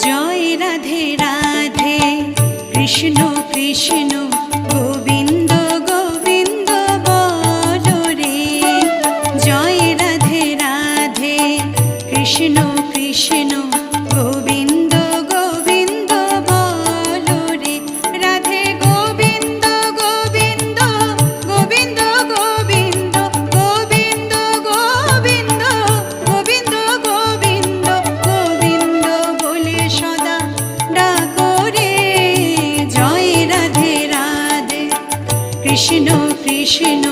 জয় রাধে রাধে কৃষ্ণ কৃষ্ণ গোবিন্দ গোবিন্দ বলো রে। জয় রাধে রাধে কৃষ্ণ কৃষ্ণ গোবিন্দ গোবিন্দ বলো রে। রাধে গোবিন্দ গোবিন্দ গোবিন্দ গোবিন্দ গোবিন্দ গোবিন্দ গোবিন্দ গোবিন্দ গোবিন্দ বলে সদা ডাকো রে। জয় রাধে রাধে কৃষ্ণ কৃষ্ণ